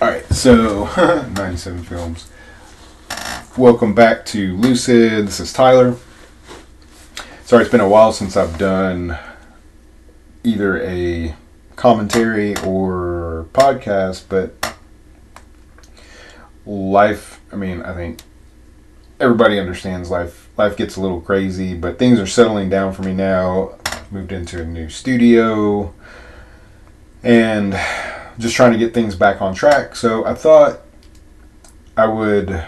Alright, so 97 films. Welcome back to Lucid. This is Tyler. Sorry, it's been a while since I've done either a commentary or podcast, but life, I think everybody understands life. Life gets a little crazy, but things are settling down for me now. Moved into a new studio and just trying to get things back on track. So I thought I would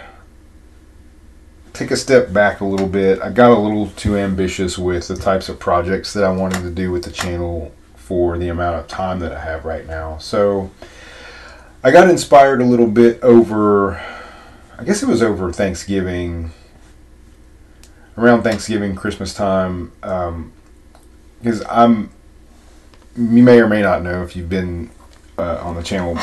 take a step back a little bit. I got a little too ambitious with the types of projects that I wanted to do with the channel for the amount of time that I have right now. So I got inspired a little bit over, I guess it was over Thanksgiving, around Thanksgiving, Christmas time, because you may or may not know if you've been on the channel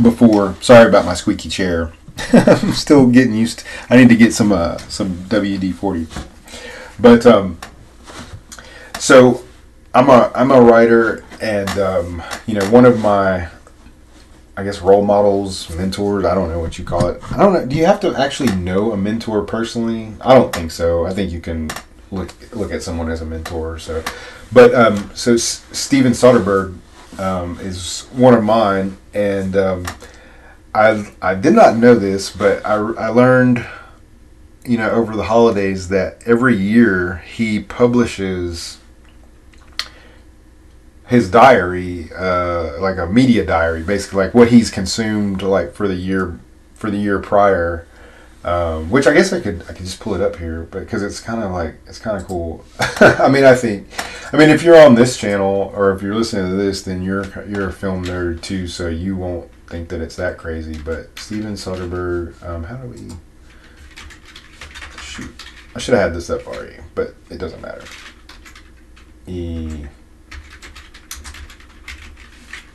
before. Sorry about my squeaky chair. I'm still getting used to, I need to get some WD-40. But so I'm a writer, and one of my, I guess, role models, mentors, I don't know what you call it. I don't know. Do you have to actually know a mentor personally? I don't think so. I think you can look at someone as a mentor. So, but so Steven Soderbergh is one of mine, and I did not know this, but I learned, over the holidays that every year he publishes his diary, like a media diary, basically like what he's consumed like for the year prior. Which I guess I could just pull it up here, but because it's kind of cool. If you're on this channel or if you're listening to this, then you're a film nerd too, so you won't think that it's that crazy. But Steven Soderbergh, how do we shoot? I should have had this up already, but it doesn't matter.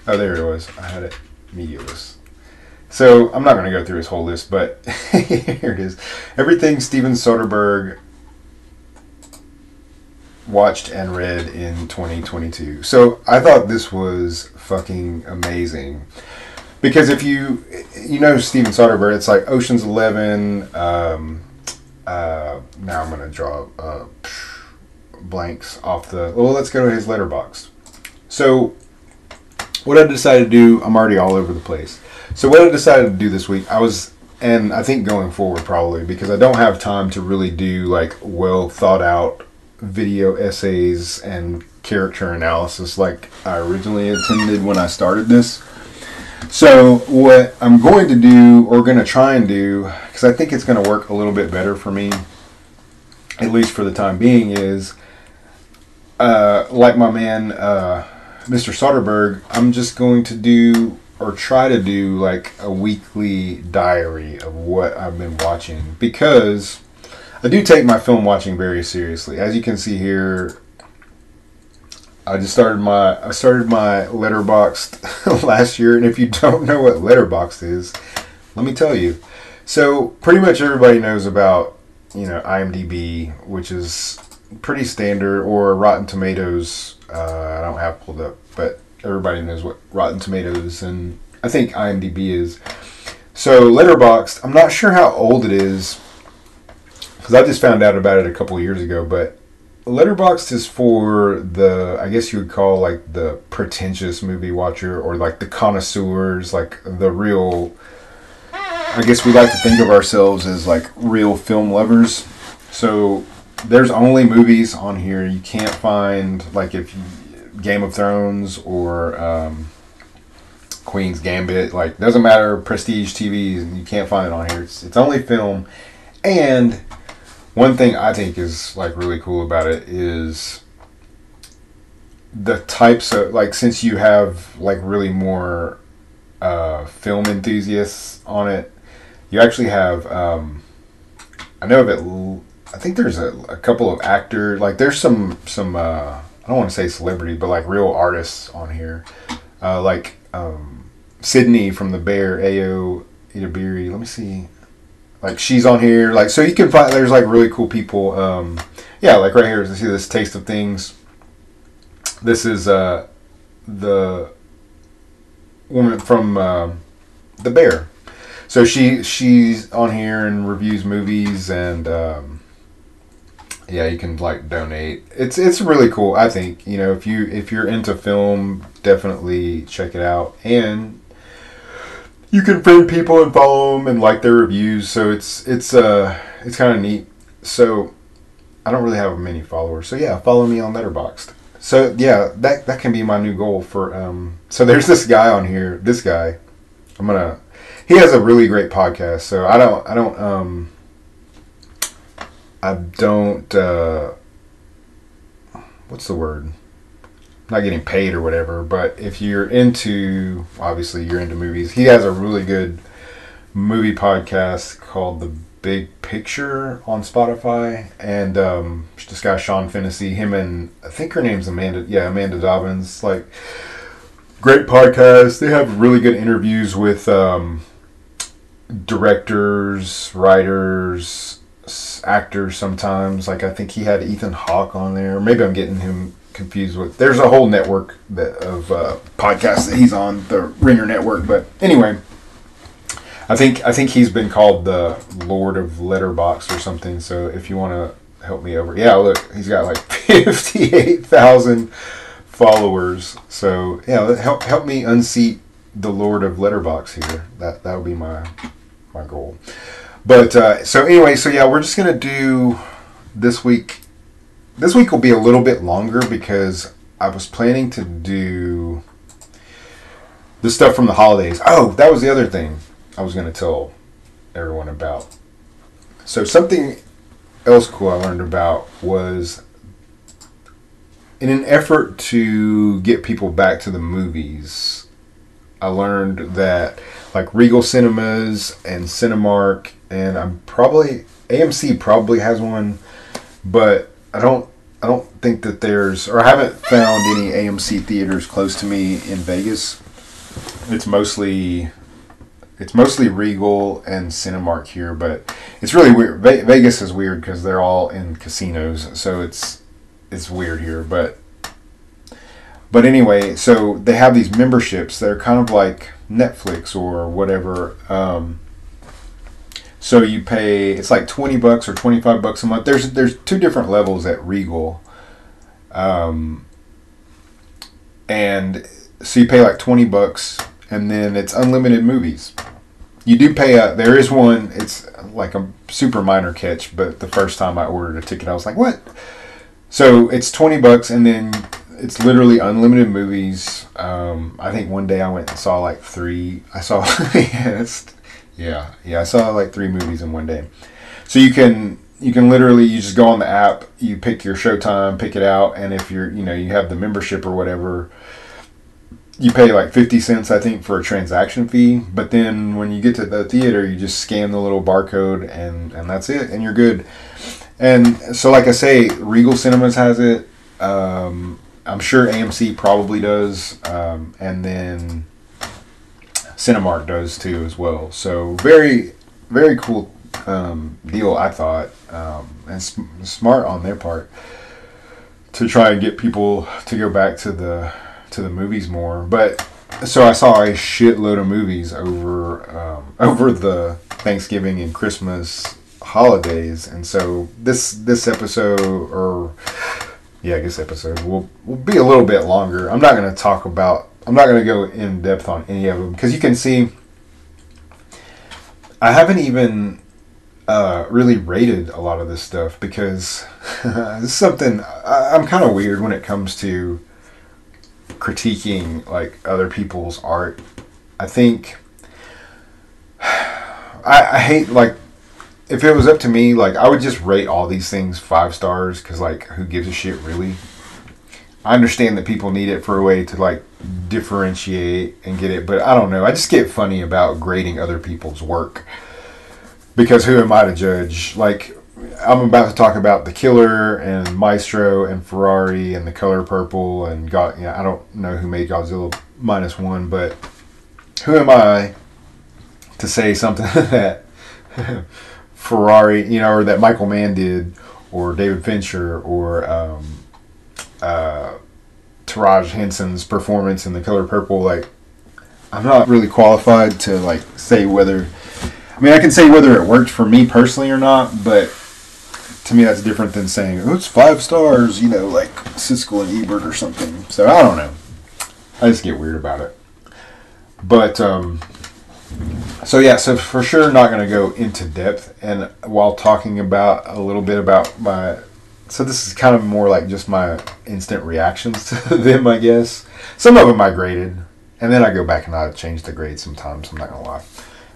Oh, there it was. I had it media list. So I'm not going to go through his whole list, but here it is. Everything Steven Soderbergh watched and read in 2022. So I thought this was fucking amazing. Because if you know Steven Soderbergh, it's like Ocean's 11. Now I'm going to draw blanks off the... Well, let's go to his Letterboxd. So what I decided to do, I'm already all over the place. So what I decided to do this week, and I think going forward probably, because I don't have time to really do like well thought out video essays and character analysis like I originally intended when I started this. So what I'm going to do, or going to try and do, because I think it's going to work a little bit better for me, at least for the time being, is like my man Mr. Soderbergh, I'm just going to do, or try to do, like a weekly diary of what I've been watching, because I do take my film watching very seriously. As you can see here, I started my Letterboxd last year, and if you don't know what Letterboxd is, let me tell you. So pretty much everybody knows about IMDb, which is pretty standard, or Rotten Tomatoes. I don't have pulled up, but everybody knows what Rotten Tomatoes and I think IMDb is. So Letterboxd, I'm not sure how old it is, because I just found out about it a couple of years ago, but Letterboxd is for the, I guess you would call like the pretentious movie watcher, or like the connoisseurs, like the real, I guess we like to think of ourselves as like real film lovers. So there's only movies on here you can't find, like if you, Game of Thrones or Queen's Gambit, like doesn't matter, prestige TV, you can't find it on here. It's only film. And one thing I think is like really cool about it is the types of, like, since you have like really more film enthusiasts on it, you actually have I know of it, I think there's a couple of actors, like there's some I don't want to say celebrity, but like real artists on here, like Sydney from The Bear, Ayo Idabiri. Let me see, like she's on here. Like, so you can find, there's like really cool people. Yeah, like right here, you see this Taste of Things. This is the woman from the bear. So she's on here and reviews movies, and yeah, you can like donate. It's really cool. I think, you know, if you're into film, definitely check it out. And you can friend people and follow them and like their reviews. So it's kind of neat. So I don't really have many followers. So yeah, follow me on Letterboxd. So yeah, that can be my new goal for. So there's this guy on here. This guy, he has a really great podcast. So I don't. What's the word? Not getting paid or whatever. But if you're into, obviously you're into movies. He has a really good movie podcast called The Big Picture on Spotify, and this guy Sean Fennessy, him and I think her name's Amanda Dobbins, like, great podcast. They have really good interviews with directors, writers, actors sometimes. Like, I think he had Ethan Hawke on there. Maybe I'm getting him confused with. There's a whole network of podcasts that he's on, the Ringer Network. But anyway, I think he's been called the Lord of Letterboxd or something. So if you want to help me over, yeah, look, he's got like 58,000 followers. So yeah, help me unseat the Lord of Letterboxd here. That would be my goal. But so anyway, so yeah, we're just gonna do this week. This week will be a little bit longer because I was planning to do the stuff from the holidays. Oh, that was the other thing I was going to tell everyone about. So something else cool I learned about was, in an effort to get people back to the movies, I learned that like Regal Cinemas and Cinemark, and AMC probably has one, but I don't think that I haven't found any AMC theaters close to me in Vegas. It's mostly Regal and Cinemark here, but it's really weird. Vegas is weird because they're all in casinos, so it's weird here. But anyway, so they have these memberships. They're kind of like Netflix or whatever. So you pay, it's like $20 or $25 a month. There's two different levels at Regal. And so you pay like $20, and then it's unlimited movies. You do pay there is one, it's like a super minor catch, but the first time I ordered a ticket, I was like, what? So it's $20, and then it's literally unlimited movies. I think one day I went and saw like three. I saw, I saw like 3 movies in one day. So you can literally, you just go on the app, you pick your showtime, pick it out, and if you have the membership or whatever, you pay like 50 cents, I think, for a transaction fee. But then when you get to the theater, you just scan the little barcode, and that's it, and you're good. And so, like I say, Regal Cinemas has it. I'm sure AMC probably does, and then Cinemark does too as well. So very, very cool deal, I thought, and smart on their part to try and get people to go back to the movies more. But so I saw a shitload of movies over the Thanksgiving and Christmas holidays, and so this episode, or yeah, I guess episode will be a little bit longer. I'm not going to go in depth on any of them, because you can see I haven't even really rated a lot of this stuff, because this is something I'm kind of weird when it comes to critiquing like other people's art. I think I hate, like, if it was up to me, like, I would just rate all these things 5 stars, because, like, who gives a shit, really? I understand that people need it for a way to, like, differentiate and get it, but I don't know. I just get funny about grading other people's work, because who am I to judge? Like, I'm about to talk about The Killer and Maestro and Ferrari and The Color Purple and I don't know who made Godzilla -1, but who am I to say something that Ferrari, or that Michael Mann did, or David Fincher, or Taraji Henson's performance in The Color Purple? Like, I'm not really qualified to like say whether. I mean, I can say whether it worked for me personally or not, but to me that's different than saying, oh, it's 5 stars, you know, like Siskel and Ebert or something. So I don't know. I just get weird about it. But, so yeah, so for sure not going to go into depth. And while talking about a little bit about my, so this is kind of more like just my instant reactions to them, I guess. Some of them I graded. And then I go back and I change the grade sometimes, I'm not going to lie.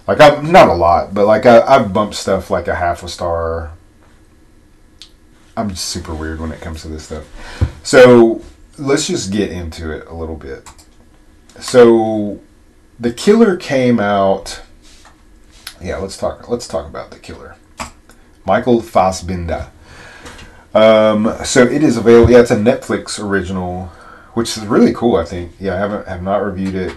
Like, not a lot, but like I've bumped stuff like a half a star. I'm just super weird when it comes to this stuff. So let's just get into it a little bit. So The Killer came out. Yeah, let's talk about The Killer. Michael Fassbender. So it is available. Yeah, it's a Netflix original, which is really cool, I think. Yeah, I have not reviewed it.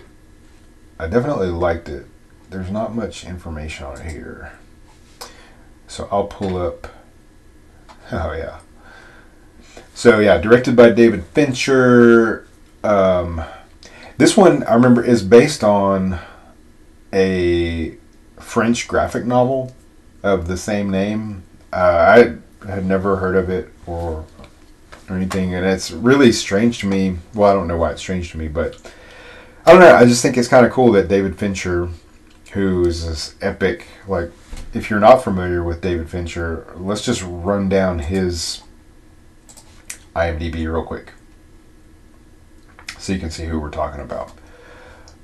I definitely liked it. There's not much information on it here. So I'll pull up. Oh, yeah. So, yeah, directed by David Fincher. This one, I remember, is based on a French graphic novel of the same name. I had never heard of it or anything, and it's really strange to me. Well, I don't know why it's strange to me, but I don't know. I just think it's kind of cool that David Fincher, who is this epic, like, if you're not familiar with David Fincher, let's just run down his IMDb real quick so you can see who we're talking about.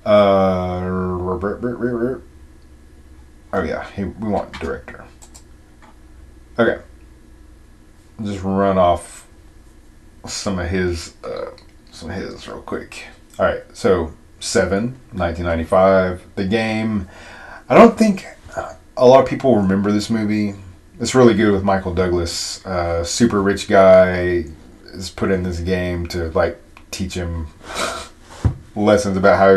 Oh yeah, we want director. Okay, just run off some of his real quick. All right, so Seven, 1995. The Game. I don't think a lot of people remember this movie. It's really good with Michael Douglas. Super rich guy is put in this game to like teach him lessons about how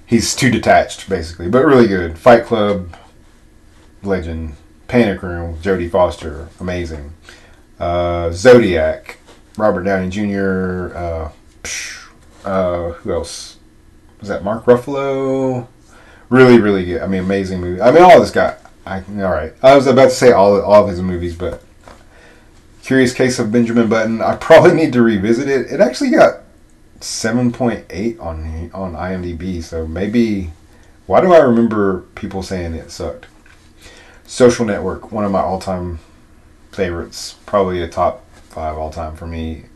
he's too detached, basically. But really good. Fight Club, legend. Panic Room, Jodie Foster, amazing. Zodiac, Robert Downey Jr. Who else? Was that Mark Ruffalo? Really, really good. I mean, amazing movie. I mean, all this guy. All right. I was about to say all of his movies, but Curious Case of Benjamin Button. I probably need to revisit it. It actually got 7.8 on IMDb. So maybe. Why do I remember people saying it sucked? Social Network, one of my all-time favorites. Probably a top 5 all-time for me.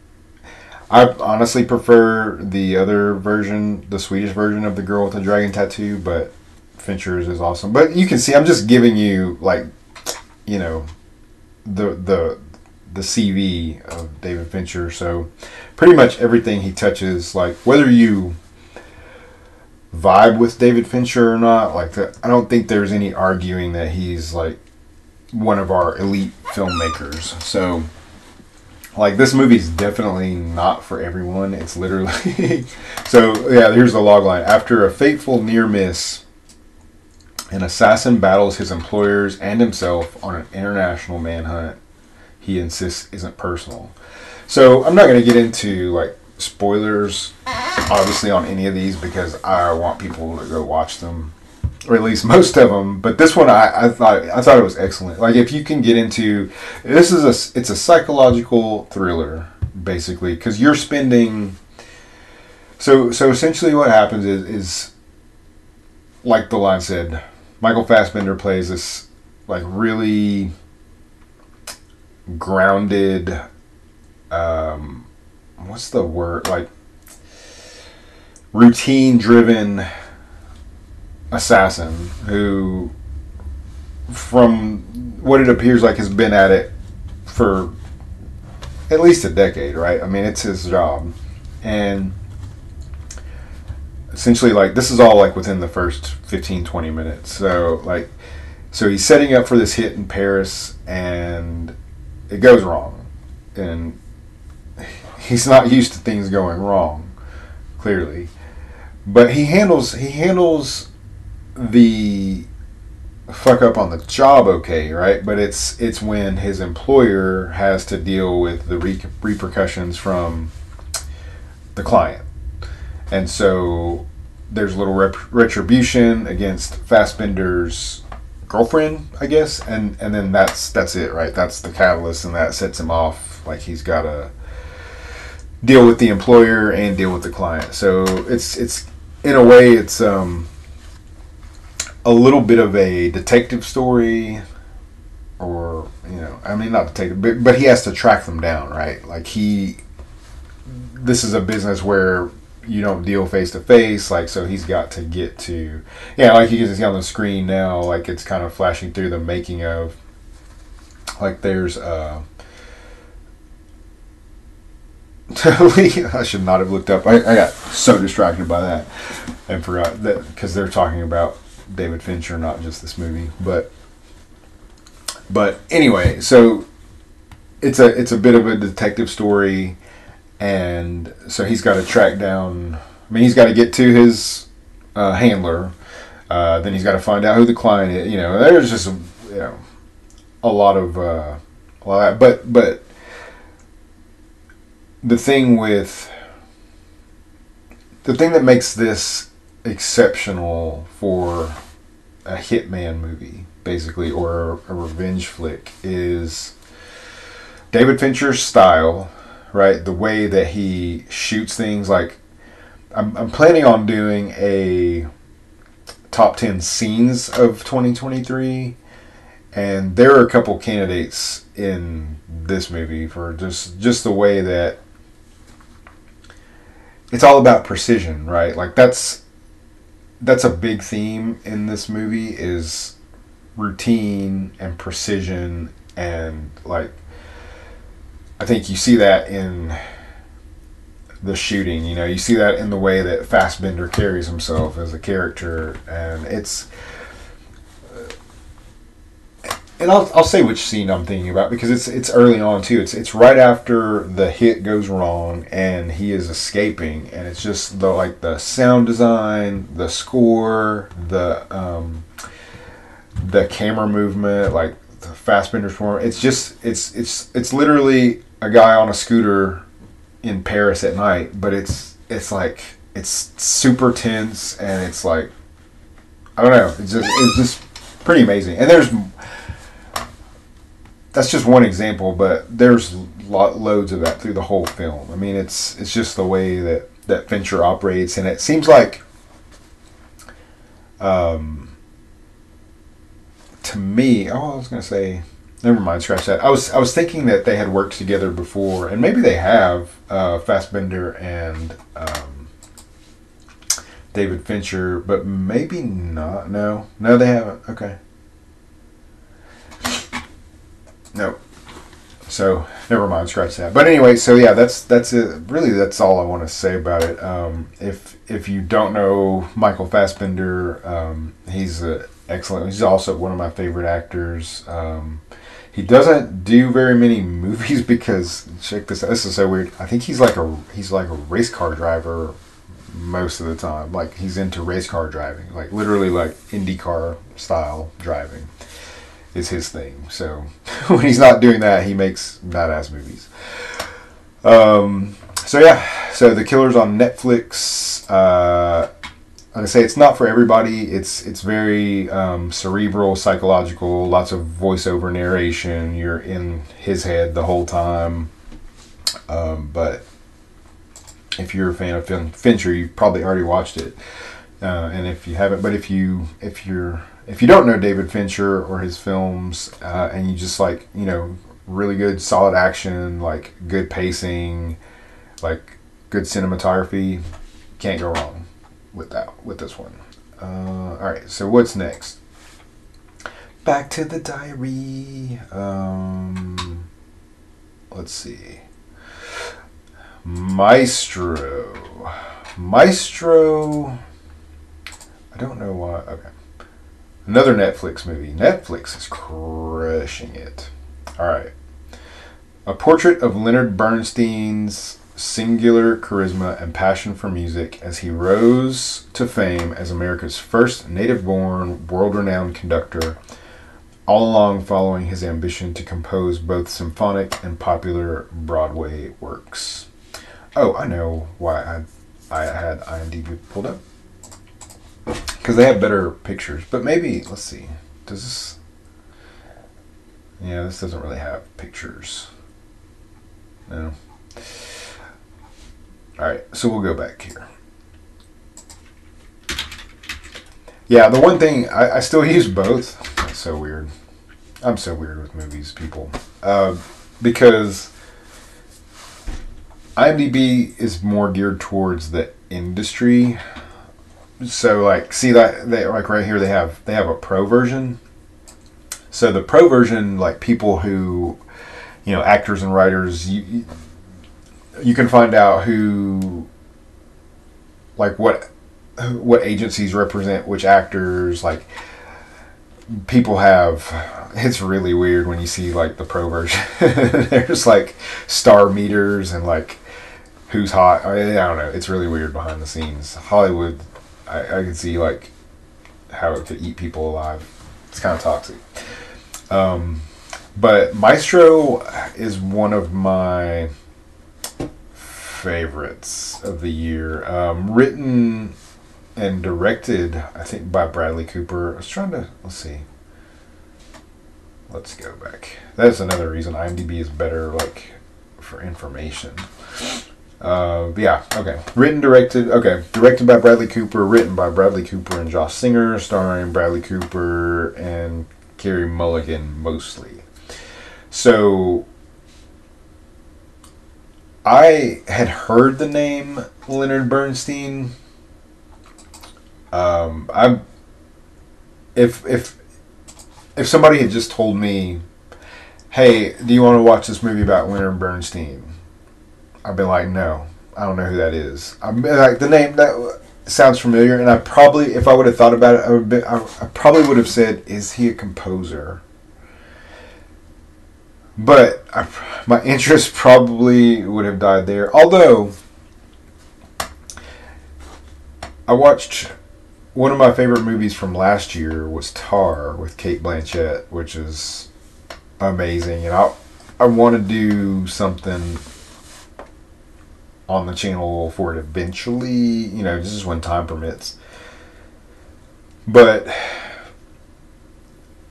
I honestly prefer the other version, the Swedish version of The Girl with the Dragon Tattoo, but Fincher's is awesome. But you can see, I'm just giving you, like, you know, the CV of David Fincher. So pretty much everything he touches, like, whether you vibe with David Fincher or not, like, I don't think there's any arguing that he's, like, one of our elite filmmakers. So, like, this movie's definitely not for everyone. It's literally... So, yeah, here's the logline. After a fateful near miss, an assassin battles his employers and himself on an international manhunt he insists isn't personal. So, I'm not going to get into, like, spoilers, obviously, on any of these because I want people to go watch them, or at least most of them. But this one, I thought it was excellent. Like, if you can get into this, it's a psychological thriller basically, because you're spending. So essentially, what happens is like the line said, Michael Fassbender plays this like really grounded. What's the word? Like, routine-driven assassin who, from what it appears like, has been at it for at least a decade, right? I mean, it's his job. And essentially, like, this is all, like, within the first 15, 20 minutes. So he's setting up for this hit in Paris, and it goes wrong. And he's not used to things going wrong, clearly. But he handles the fuck up on the job okay, right? But it's when his employer has to deal with the repercussions from the client. And so there's a little retribution against Fassbender's girlfriend, I guess, and then that's it, right? That's the catalyst, and that sets him off. Like he's got to deal with the employer and deal with the client. So it's in a way it's a little bit of a detective story, or I mean not detective, but he has to track them down, right? Like this is a business where you don't deal face to face, like, so he's got to get to, like you can see on the screen now, like it's kind of flashing through the making of, like there's I should not have looked up. I got so distracted by that and forgot that, because they're talking about David Fincher, not just this movie. But anyway, so it's a bit of a detective story, and so he's got to track down. I mean, he's got to get to his handler. Then he's got to find out who the client is. There's just a lot of that. But the thing that makes this exceptional for a hitman movie, basically, or a revenge flick, is David Fincher's style, right? The way that he shoots things. Like, I'm planning on doing a top 10 scenes of 2023, and there are a couple candidates in this movie for just the way that it's all about precision, right? Like that's a big theme in this movie, is routine and precision, and like I think you see that in the shooting. You see that in the way that Fassbender carries himself as a character, and and I'll say which scene I'm thinking about, because it's early on too. It's right after the hit goes wrong and he is escaping, and it's just the sound design, the score, the camera movement, like the Fassbender's form. It's literally a guy on a scooter in Paris at night, but it's super tense, and it's like, I don't know, it's just pretty amazing. And that's just one example, but there's loads of that through the whole film. I mean, it's just the way that Fincher operates, and it seems like, to me, I was going to say, never mind, scratch that. I was thinking that they had worked together before, and maybe they have, Fassbender and David Fincher, but maybe not. No, they haven't. Okay. No. So never mind, scratch that. But anyway, so yeah, that's it. Really, that's all I want to say about it. If you don't know Michael Fassbender, he's excellent. He's also one of my favorite actors. He doesn't do very many movies because, check this out. This is so weird. I think he's like a race car driver most of the time. Like, he's into race car driving, like literally like IndyCar style driving is his thing. So when he's not doing that, he makes badass movies. So yeah, so The Killer's on Netflix. Like I say, it's not for everybody. It's very cerebral, psychological, lots of voiceover narration. You're in his head the whole time. But if you're a fan of Fincher, you've probably already watched it. And if you haven't, but if you don't know David Fincher or his films, and you just like, really good solid action, like good pacing, like good cinematography, can't go wrong with this one. All right, so what's next? Back to the diary. Let's see. Maestro. I don't know why. Okay. Another Netflix movie. Netflix is crushing it. All right. A portrait of Leonard Bernstein's singular charisma and passion for music as he rose to fame as America's first native-born, world-renowned conductor, all along following his ambition to compose both symphonic and popular Broadway works. Oh, I know why I had IMDb pulled up. because they have better pictures. But maybe, let's see, does this? Yeah, this doesn't really have pictures. No. All right, so we'll go back here. Yeah, the one thing, I still use both. That's so weird. I'm so weird with movies, people. Because IMDb is more geared towards the industry. So, like, see that, like right here, they have a pro version. So the pro version, like people who, actors and writers, you can find out who, like what agencies represent which actors, like people have. It's really weird when you see like the pro version. There's like star meters and like who's hot. I don't know. It's really weird behind the scenes. Hollywood, I can see like how it could eat people alive. It's kind of toxic. But Maestro is one of my favorites of the year. Written and directed, I think, by Bradley Cooper. I was trying to, let's see. Let's go back. That's another reason IMDb is better, like, for information. Yeah, okay. Directed by Bradley Cooper, written by Bradley Cooper and Josh Singer, starring Bradley Cooper and Carey Mulligan mostly. So, I had heard the name Leonard Bernstein. If somebody had just told me, "Hey, do you want to watch this movie about Leonard Bernstein?" I'd be like, "No, I don't know who that is." I'm like, the name that sounds familiar, and I probably, if I would have thought about it, I probably would have said, "Is he a composer?" But my interest probably would have died there. Although I watched one of my favorite movies from last year was Tar with Cate Blanchett, which is amazing, and I want to do something on the channel for it eventually, just when time permits. But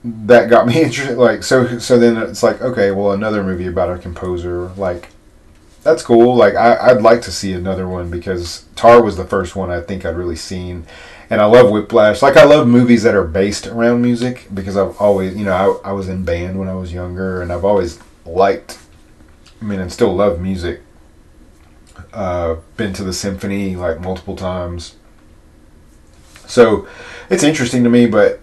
that got me interested. Like, so then it's like, okay, well, another movie about a composer, like, that's cool. Like, I'd like to see another one, because Tar was the first one I think I'd really seen. And I love Whiplash. Like, I love movies that are based around music, because I've always, I was in band when I was younger, and I've always liked, and still love music. Been to the symphony, like, multiple times. So, it's interesting to me, but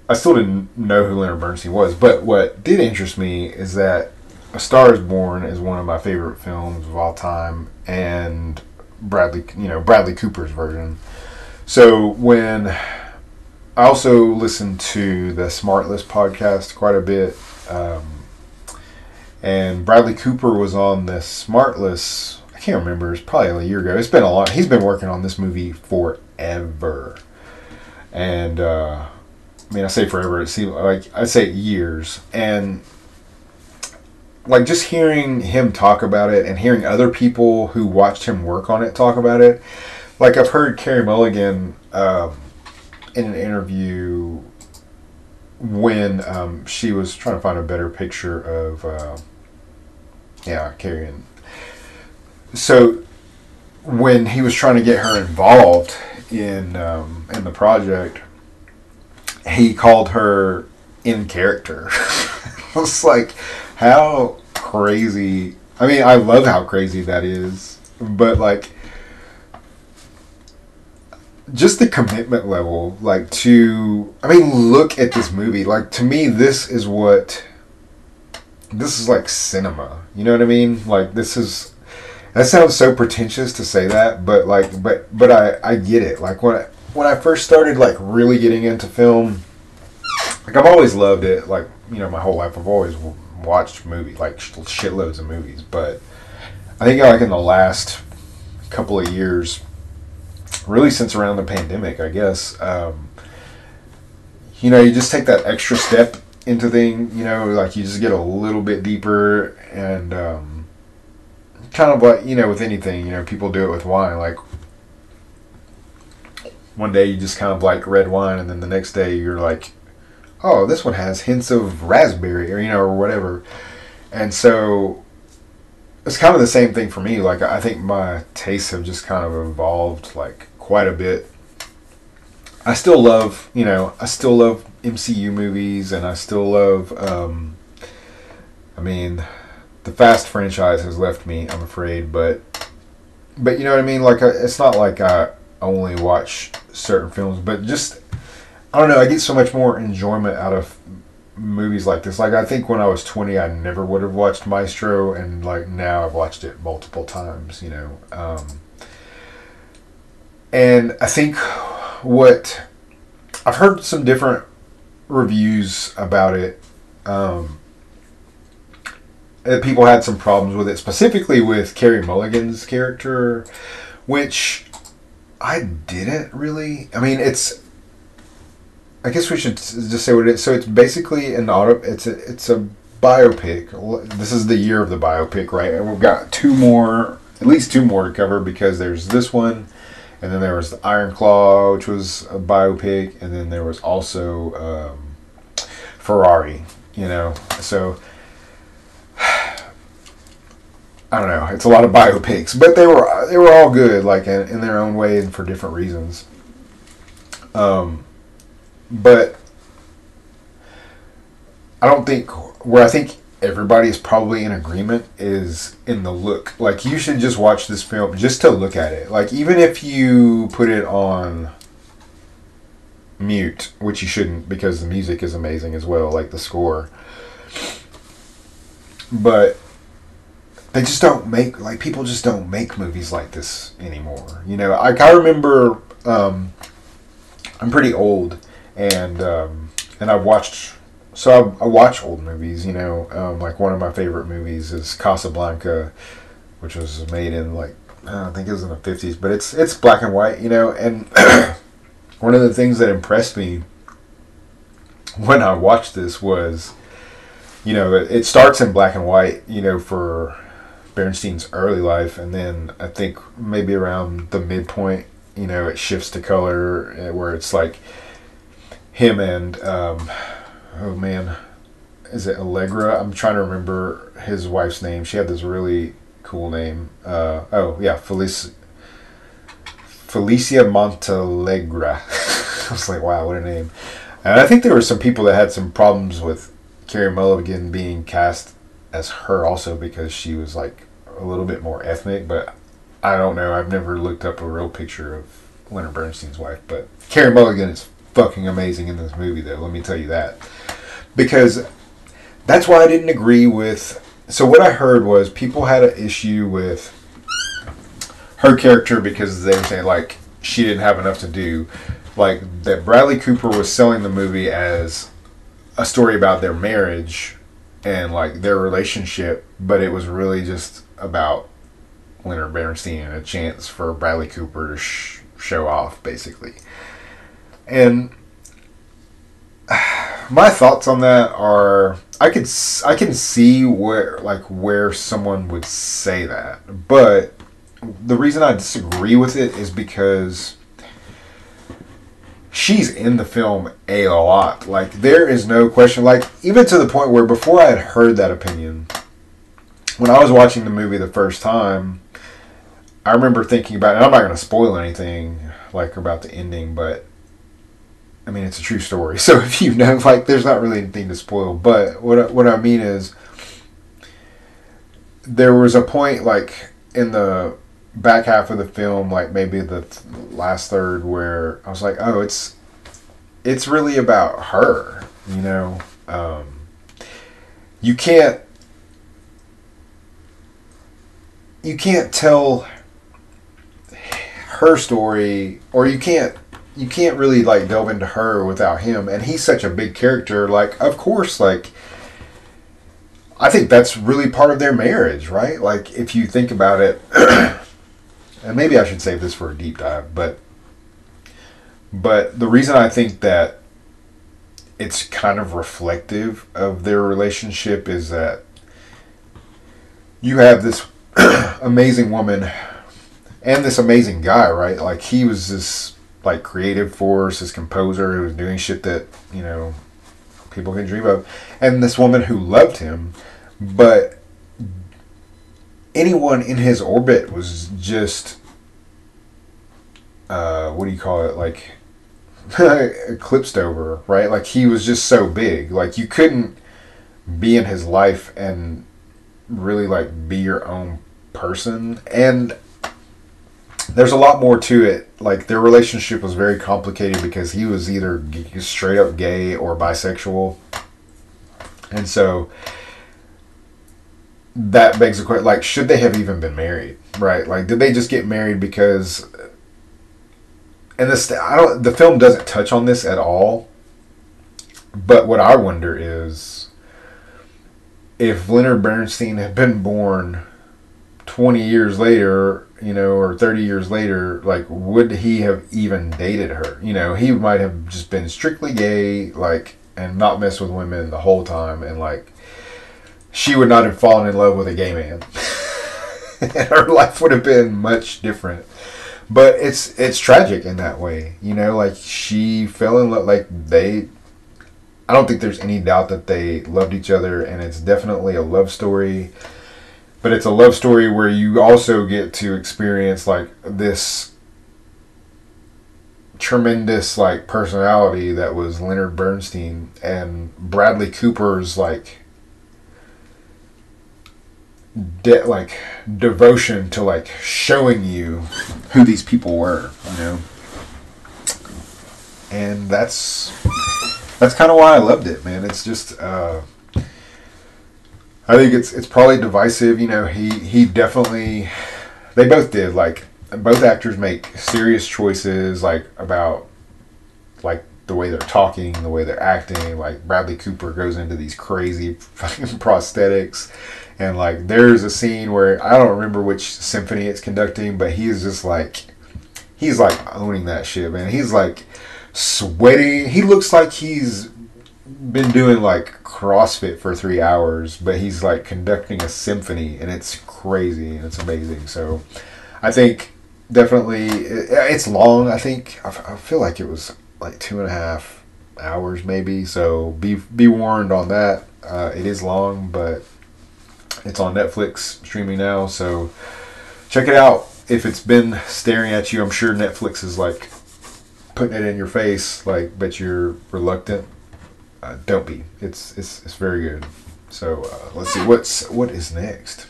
I still didn't know who Leonard Bernstein was. But what did interest me is that A Star is Born is one of my favorite films of all time, and Bradley Cooper's version. So when I also listened to the Smartless podcast quite a bit, and Bradley Cooper was on the Smartless. I can't remember. It's probably a year ago. It's been a lot. He's been working on this movie forever, and I say forever. It seems like I say years, and like just hearing him talk about it and hearing other people who watched him work on it talk about it. Like, I've heard Carey Mulligan in an interview when she was trying to find a better picture of Carey. So when he was trying to get her involved in the project, he called her in character. I was like, how crazy. I love how crazy that is, but like, just the commitment level, like, to, look at this movie. Like, to me, this is like cinema. You know what I mean? Like, that sounds so pretentious to say that, but like, but I get it. Like, when I first started, like, really getting into film, like, I've always loved it. Like, my whole life, I've always watched movies, like, shitloads of movies. But I think, like, in the last couple of years, really since around the pandemic, I guess, you just take that extra step into things, like, you just get a little bit deeper, and kind of like, with anything, people do it with wine. Like, one day you just kind of like red wine, and then the next day you're like, oh, this one has hints of raspberry, or or whatever. And so it's kind of the same thing for me. Like, I think my tastes have just kind of evolved like quite a bit. I still love, MCU movies, and I still love, I mean, the Fast franchise has left me, I'm afraid, but you know what I mean? Like, it's not like I only watch certain films, but just, I don't know, I get so much more enjoyment out of movies like this. Like, I think when I was 20, I never would have watched Maestro, and like now I've watched it multiple times, and I think what I've heard some different reviews about it. People had some problems with it, specifically with Carey Mulligan's character, which I didn't really. I mean, I guess we should just say what it is. So it's basically It's a biopic. This is the year of the biopic, right? And we've got at least two more to cover, because there's this one, and then there was the Iron Claw, which was a biopic, and then there was also Ferrari. So I don't know. It's a lot of biopics, but they were all good, like in their own way and for different reasons. But I think everybody is probably in agreement is in the look. Like, you should just watch this film just to look at it. Like, even if you put it on mute, which you shouldn't, because the music is amazing as well, like the score. But people just don't make movies like this anymore. I remember, I'm pretty old, and I've watched, so I watch old movies, like one of my favorite movies is Casablanca, which was made in I think it was in the 50s, but it's black and white, and one of the things that impressed me when I watched this was, it starts in black and white, for Bernstein's early life, and then I think maybe around the midpoint, it shifts to color, where it's like him and oh man, is it Allegra? I'm trying to remember his wife's name. She had this really cool name. Felicia Montalegre. I was like, wow, what a name. And I think there were some people that had some problems with Carey Mulligan being cast as her also, because she was like a little bit more ethnic, but I don't know. I've never looked up a real picture of Leonard Bernstein's wife, but Carey Mulligan is fucking amazing in this movie, though. Let me tell you that. Because that's why I didn't agree with... So what I heard was people had an issue with her character because they were saying, like, she didn't have enough to do. Like, that Bradley Cooper was selling the movie as a story about their marriage and, like, their relationship, but it was really just about Leonard Bernstein and a chance for Bradley Cooper to show off, basically. And my thoughts on that are, I can see where someone would say that, but the reason I disagree with it is because she's in the film a lot. Like, there is no question. Like, even to the point where before I had heard that opinion, when I was watching the movie the first time, I remember thinking about, and I'm not going to spoil anything like about the ending, but I mean, it's a true story. So if you know, like, there's not really anything to spoil. But what I mean is, there was a point, like, in the back half of the film, like maybe the last third, where I was like, oh, it's really about her, you can't tell her story, or you can't really, like, delve into her without him, and he's such a big character. Like, of course, like, I think that's really part of their marriage, right? Like, if you think about it, and maybe I should save this for a deep dive, but the reason I think that it's kind of reflective of their relationship is that you have this amazing woman and this amazing guy, right? Like, he was this like creative force, his composer who was doing shit that, people can dream of. And this woman who loved him, but anyone in his orbit was just, what do you call it? Like, eclipsed over, right? Like, he was just so big. Like, you couldn't be in his life and really, like, be your own person. And there's a lot more to it. Like, their relationship was very complicated because he was either straight up gay or bisexual. And so that begs the question, like, should they have even been married, right? Like, did they just get married because... And the film doesn't touch on this at all. But what I wonder is, if Leonard Bernstein had been born 20 years later, or 30 years later, like, would he have even dated her? He might have just been strictly gay, like, and not mess with women the whole time, and, like, she would not have fallen in love with a gay man. And her life would have been much different. But it's tragic in that way, like, she fell in love, like, I don't think there's any doubt that they loved each other, and it's definitely a love story. But it's a love story where you also get to experience, like, this tremendous, like, personality that was Leonard Bernstein, and Bradley Cooper's, like, devotion to, like, showing you who these people were, And that's kind of why I loved it, man. It's just, I think it's probably divisive. He definitely, they both did, like, both actors make serious choices, like, about, like, the way they're talking, the way they're acting. Like, Bradley Cooper goes into these crazy fucking prosthetics, and, like, there's a scene where I don't remember which symphony it's conducting, but he's just like, he's like owning that shit, man. He's like sweating. He looks like he's been doing, like, CrossFit for 3 hours, but he's, like, conducting a symphony, and it's crazy and it's amazing. So I think definitely it's long. I feel like it was like 2.5 hours maybe, so be warned on that. It is long, but it's on Netflix streaming now, so check it out. If it's been staring at you, I'm sure Netflix is, like, putting it in your face, like, but you're reluctant. Don't be. It's very good. So let's see what is next.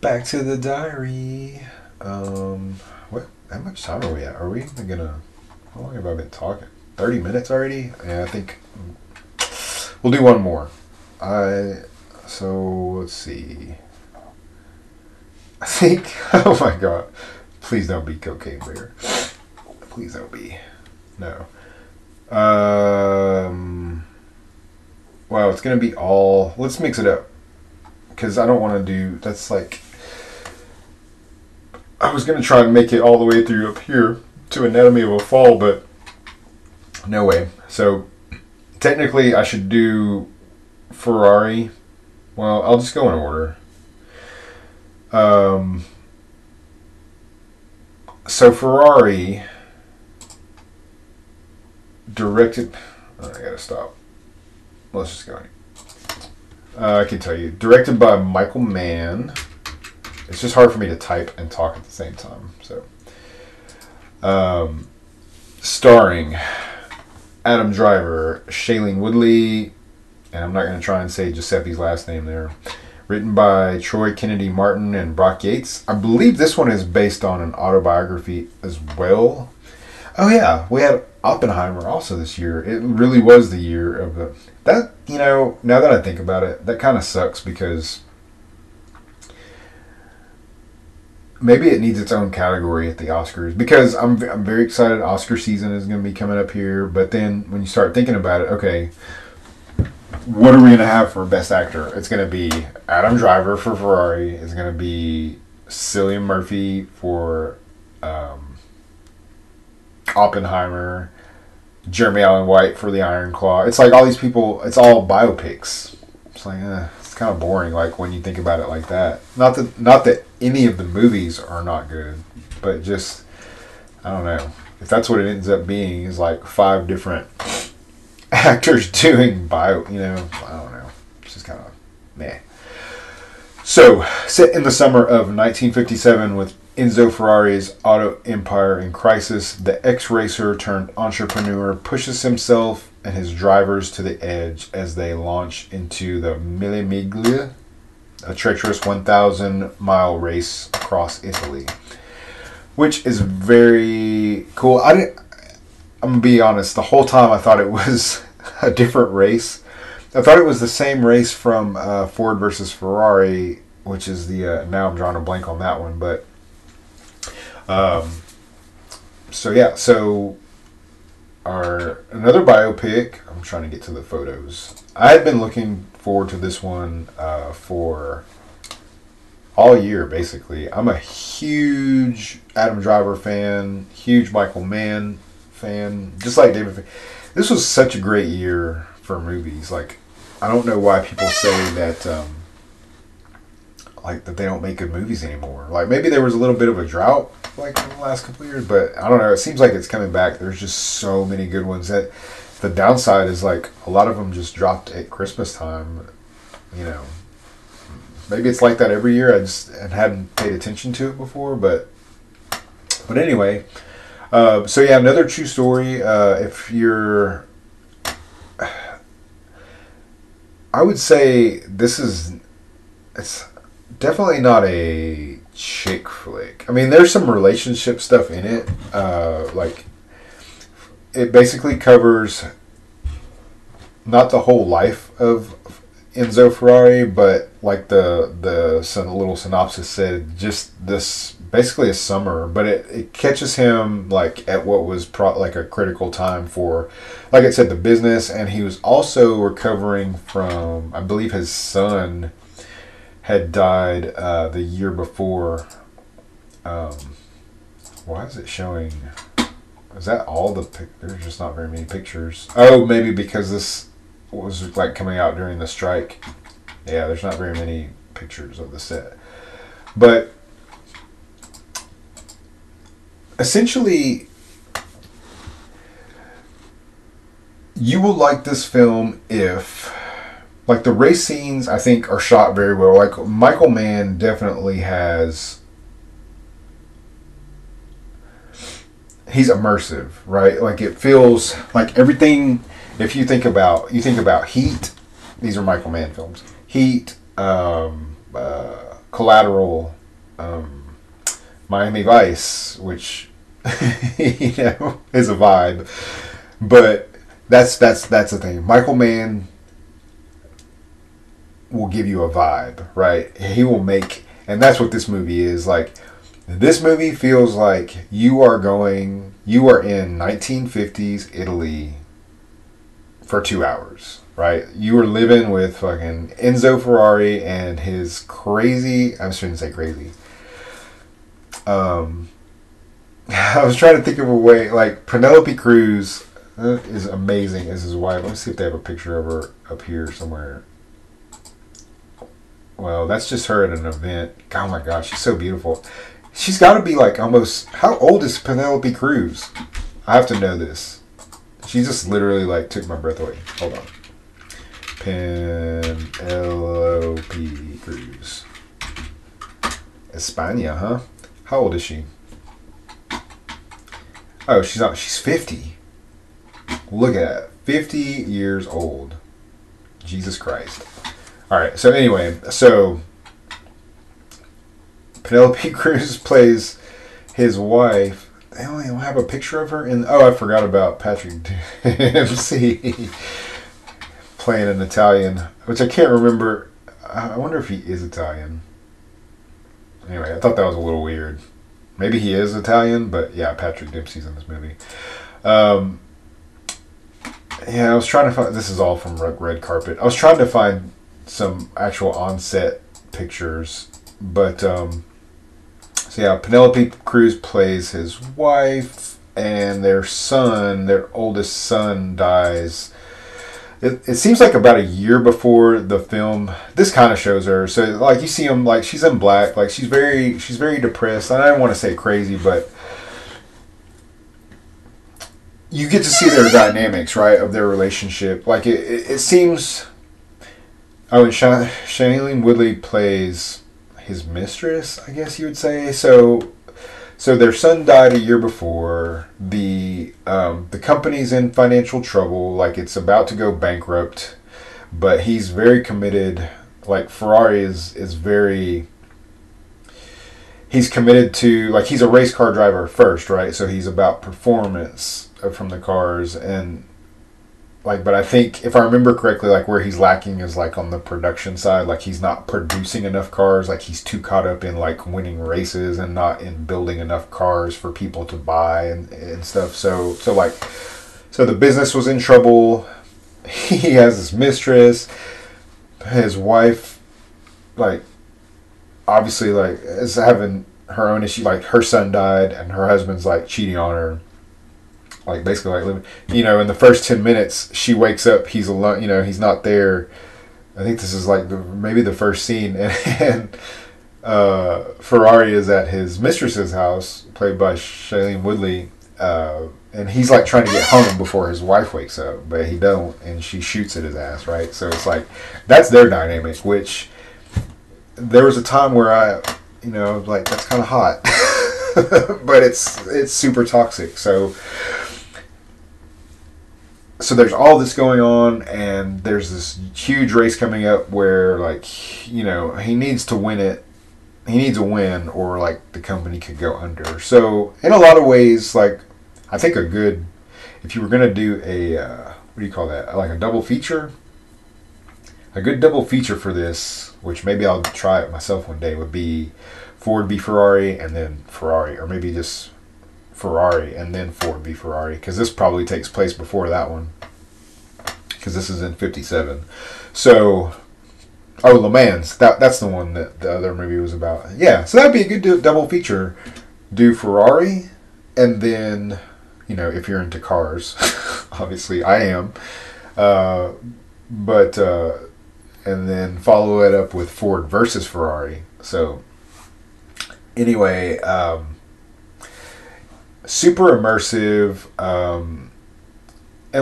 Back to the diary. What? How much time are we at? Are we gonna? How long have I been talking? 30 minutes already? Yeah, I think we'll do one more. So let's see. I think. Oh my god! Please don't be Cocaine Bear. Please don't be. No. Well, it's gonna be all. Let's mix it up, because I don't want to do. That's like. I was gonna try to make it all the way through up here to Anatomy of a Fall, but no way. So technically, I should do Ferrari. Well, I'll just go in order. So Ferrari directed. Oh, I gotta stop. Let's just go. I can tell you, directed by Michael Mann. It's just hard for me to type and talk at the same time. So, starring Adam Driver, Shailene Woodley, and I'm not going to try and say Giuseppe's last name there. Written by Troy Kennedy Martin and Brock Yates. I believe this one is based on an autobiography as well. Oh yeah, we had Oppenheimer also this year. It really was the year of the... That, now that I think about it, that kind of sucks, because maybe it needs its own category at the Oscars, because I'm very excited. Oscar season is going to be coming up here, but then when you start thinking about it, okay, what are we going to have for Best Actor? It's going to be Adam Driver for Ferrari. It's going to be Cillian Murphy for Oppenheimer. Jeremy Allen White for The Iron Claw. It's like all these people, it's all biopics. It's like, it's kind of boring, like, when you think about it like that. Not that any of the movies are not good, but just, I don't know if that's what it ends up being, is like 5 different actors doing bio. I don't know. It's just kind of meh. So, set in the summer of 1957 with Enzo Ferrari's auto empire in crisis, the ex-racer turned entrepreneur pushes himself and his drivers to the edge as they launch into the Mille Miglia, a treacherous 1,000-mile race across Italy, which is very cool. I'm going to be honest, the whole time I thought it was a different race. I thought it was the same race from Ford versus Ferrari, which is the, now I'm drawing a blank on that one, but so our another biopic. I'm trying to get to the photos. I had been looking forward to this one for all year, basically. I'm a huge Adam Driver fan, huge Michael Mann fan, just like David. This was such a great year for movies. Like, I don't know why people say that that they don't make good movies anymore. Like, maybe there was a little bit of a drought like in the last couple of years, but I don't know. It seems like it's coming back. There's just so many good ones. That the downside is like a lot of them just dropped at Christmas time. Maybe it's like that every year. I just hadn't paid attention to it before, but anyway. So yeah, another true story. If you're, I would say it's definitely not a chick flick. I mean, there's some relationship stuff in it. Like, it basically covers not the whole life of Enzo Ferrari, but like the little synopsis said, just this basically a summer, but it catches him like at what was like a critical time for, like it said, the business, and he was also recovering from, I believe his son had died the year before. Why is it showing? Is that all the there's just not very many pictures. Oh, maybe because this was like coming out during the strike. Yeah, there's not very many pictures of the set. But essentially, you will like this film if, like, the race scenes, I think, are shot very well. Like, Michael Mann definitely has, he's immersive, right? Like, it feels like everything. If you think about Heat, these are Michael Mann films. Heat, Collateral, Miami Vice, which is a vibe. But that's the thing. Michael Mann will give you a vibe, right? He will make, and that's what this movie is. Like, this movie feels like you are in 1950s Italy for 2 hours, right? You were living with fucking Enzo Ferrari and his crazy, I shouldn't say crazy. I was trying to think of a way, like, Penelope Cruz is amazing as his wife. Let me see if they have a picture of her up here somewhere. Well, that's just her at an event. Oh my God, she's so beautiful. She's got to be like almost, how old is Penelope Cruz? I have to know this. She just literally like took my breath away. Hold on. Penelope Cruz. España, huh? How old is she? Oh, she's 50. Look at that. 50 years old. Jesus Christ. Alright, so anyway, Penelope Cruz plays his wife. They only have a picture of her in. Oh, I forgot about Patrick Dempsey playing an Italian, which I can't remember. I wonder if he is Italian. Anyway, I thought that was a little weird. Maybe he is Italian, but yeah, Patrick Dempsey's in this movie. Yeah, I was trying to find. This is all from Red Carpet. I was trying to find some actual on-set pictures, but so yeah, Penelope Cruz plays his wife, and their oldest son, dies. It seems like about a year before the film. This kind of shows her. So like you see him, like she's in black, like she's very depressed. I don't want to say crazy, but you get to see their dynamics, right, of their relationship. Like it seems. Oh, and Shailene Woodley plays his mistress, I guess you would say. So their son died a year before. The company's in financial trouble. Like it's about to go bankrupt, but he's very committed. Like Ferrari is very. He's committed to, like, he's a race car driver first, right? So he's about performance from the cars, and like, but I think if I remember correctly, like where he's lacking is like on the production side. Like he's not producing enough cars. Like he's too caught up in like winning races and not in building enough cars for people to buy and stuff. So the business was in trouble. He has his mistress, his wife, like obviously like is having her own issue. Like her son died and her husband's like cheating on her. Like basically like living, in the first 10 minutes she wakes up, he's alone, he's not there. I think this is like maybe the first scene, and Ferrari is at his mistress's house, played by Shailene Woodley, and he's like trying to get home before his wife wakes up, but he don't, and she shoots at his ass, right? So it's like that's their dynamic, which there was a time where I like that's kind of hot. But it's super toxic. So there's all this going on, and there's this huge race coming up where, like, he needs to win it. He needs a win, or like the company could go under. So in a lot of ways, like, I think if you were gonna do a what do you call that? Like a double feature. A good double feature for this, which maybe I'll try it myself one day, would be Ford v Ferrari, and then Ferrari, or maybe just Ferrari and then Ford v Ferrari, because this probably takes place before that one, because this is in 57. So Le Mans, that's the one that the other movie was about. Yeah, so that'd be a good double feature. Do Ferrari, and then if you're into cars, obviously I am, but and then follow it up with Ford versus Ferrari. So anyway, super immersive, and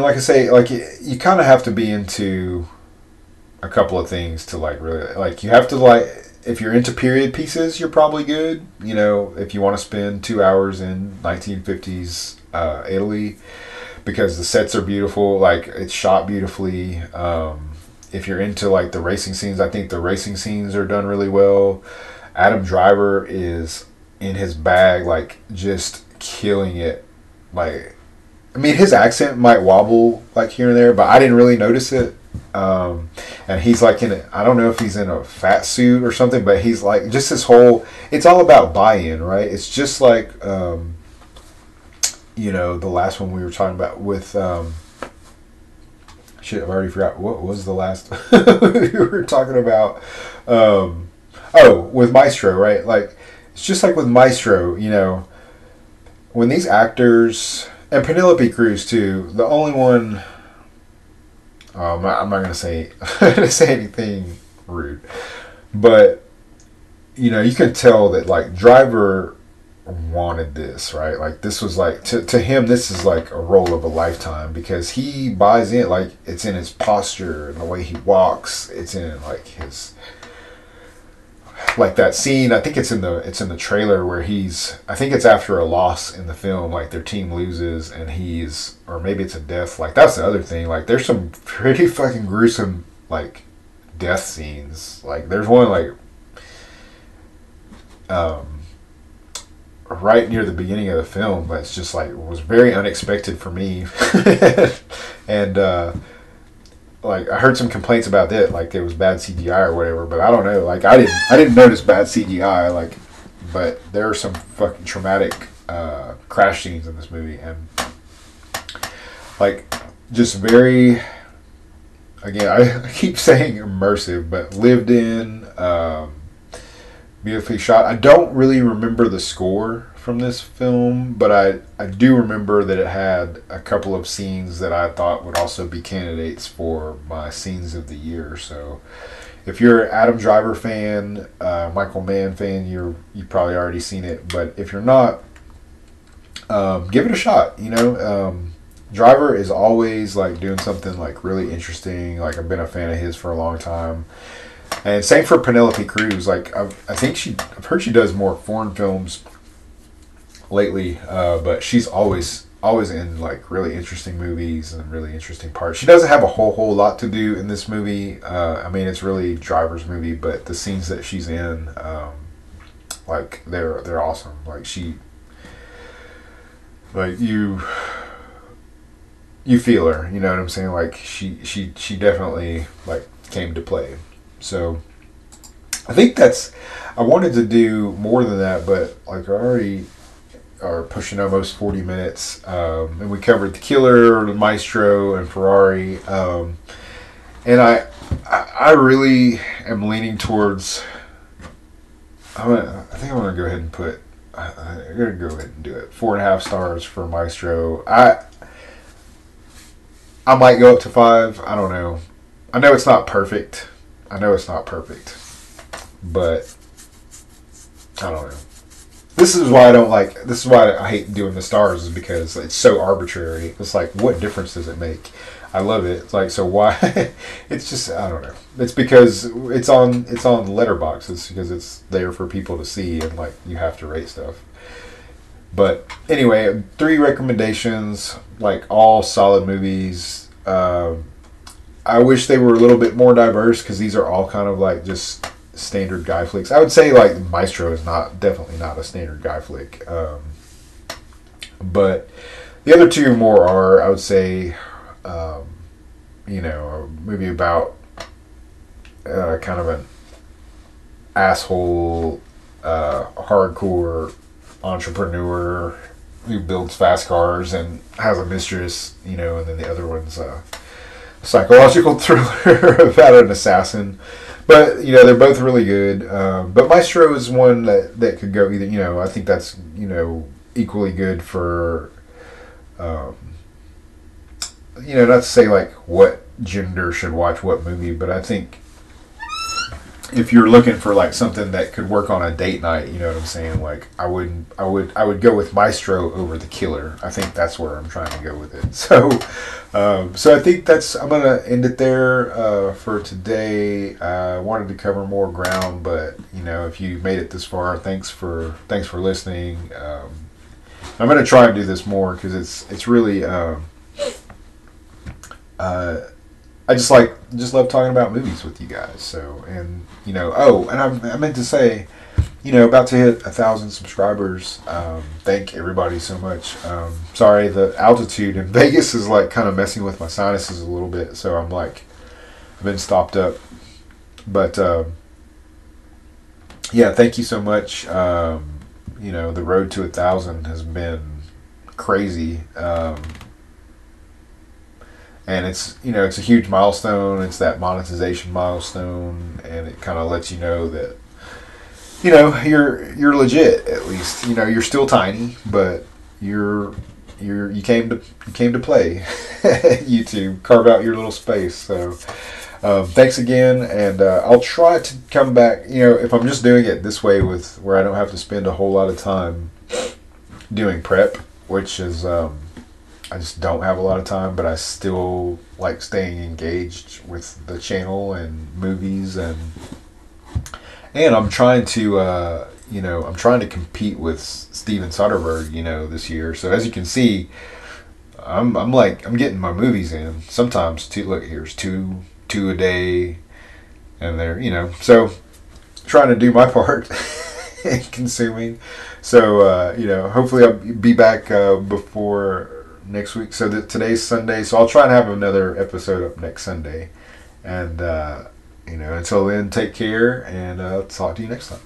like I say, like you kind of have to be into a couple of things to like really, like, you have to, like, if you're into period pieces, you're probably good. If you want to spend 2 hours in 1950s Italy, because the sets are beautiful, like it's shot beautifully. If you're into like the racing scenes, I think the racing scenes are done really well. Adam Driver is in his bag, like just killing it. Like, I mean, his accent might wobble like here and there, but I didn't really notice it. And he's like I don't know if he's in a fat suit or something, but he's like, just this whole, it's all about buy-in, right? It's just like, the last one we were talking about with, shit, I've already forgot. What was the last we were talking about? With Maestro, right? Like, it's just like with Maestro, when these actors, and Penelope Cruz too, the only one, I'm not gonna say anything rude, but you can tell that like Driver wanted this, right? Like this was like to him, this is like a role of a lifetime, because he buys in. Like, it's in his posture and the way he walks. It's in like his, like that scene. I think it's in the trailer where I think it's after a loss in the film, like their team loses and or maybe it's a death. Like, that's the other thing. Like, there's some pretty fucking gruesome like death scenes. Like, there's one like right near the beginning of the film, but it's just like, it was very unexpected for me. And like, I heard some complaints about that, like it was bad CGI or whatever, but I don't know. Like, I didn't notice bad CGI, like, but there are some fucking traumatic crash scenes in this movie, and like, just very, again, I keep saying immersive, but lived in, beautifully shot. I don't really remember the score from this film, but I do remember that it had a couple of scenes that I thought would also be candidates for my scenes of the year. So if you're an Adam Driver fan, Michael Mann fan, you've probably already seen it. But if you're not, give it a shot. Driver is always like doing something like really interesting. Like I've been a fan of his for a long time. And same for Penelope Cruz. Like I've heard she does more foreign films lately, but she's always in like really interesting movies and really interesting parts. She doesn't have a whole lot to do in this movie. I mean, it's really Driver's movie, but the scenes that she's in, like they're awesome. Like like you feel her. You know what I'm saying? Like she definitely like came to play. So I think I wanted to do more than that, but like I already are pushing almost 40 minutes. And we covered The Killer, The Maestro, and Ferrari. And I really am leaning towards. I think I'm gonna go ahead and put. I'm gonna go ahead and do it. 4.5 stars for Maestro. I might go up to 5. I don't know. I know it's not perfect. But I don't know. This is why I don't like. This is why I hate doing the stars, is because it's so arbitrary. It's like, what difference does it make? I love it. It's like, so why? It's just, I don't know. It's because it's on Letterboxd. It's because it's there for people to see, and like you have to rate stuff. But anyway, 3 recommendations, like all solid movies. I wish they were a little bit more diverse, because these are all kind of like just standard guy flicks. I would say like Maestro is definitely not a standard guy flick. But the other 2 more are, I would say, a movie about kind of an asshole, hardcore entrepreneur who builds fast cars and has a mistress, and then the other one's a psychological thriller about an assassin. But, they're both really good. But Maestro is one that could go either, I think that's, equally good for, not to say like what gender should watch what movie, but I think if you're looking for like something that could work on a date night, you know what I'm saying? Like I would go with Maestro over The Killer. I think that's where I'm trying to go with it. So I think I'm gonna end it there for today. I wanted to cover more ground, but if you made it this far, thanks for listening. I'm gonna try and do this more, because it's really I just love talking about movies with you guys. So, and and I meant to say, about to hit 1,000 subscribers. Thank everybody so much. Sorry, the altitude in Vegas is like kind of messing with my sinuses a little bit, so I'm like, I've been stopped up. But yeah, thank you so much. The road to 1,000 has been crazy. And it's it's a huge milestone. It's that monetization milestone, and it kind of lets you know that you're legit. At least you're still tiny, but you came to play. YouTube, carve out your little space. So thanks again, and I'll try to come back. If I'm just doing it this way, where I don't have to spend a whole lot of time doing prep, which is. I just don't have a lot of time, but I still like staying engaged with the channel and movies, and I'm trying to I'm trying to compete with Steven Soderbergh this year. So as you can see, I'm getting my movies in. Sometimes here's two a day, and they're so trying to do my part in consuming. So hopefully I'll be back before next week. So today's Sunday, so I'll try and have another episode up next Sunday. And until then, take care, and I'll talk to you next time.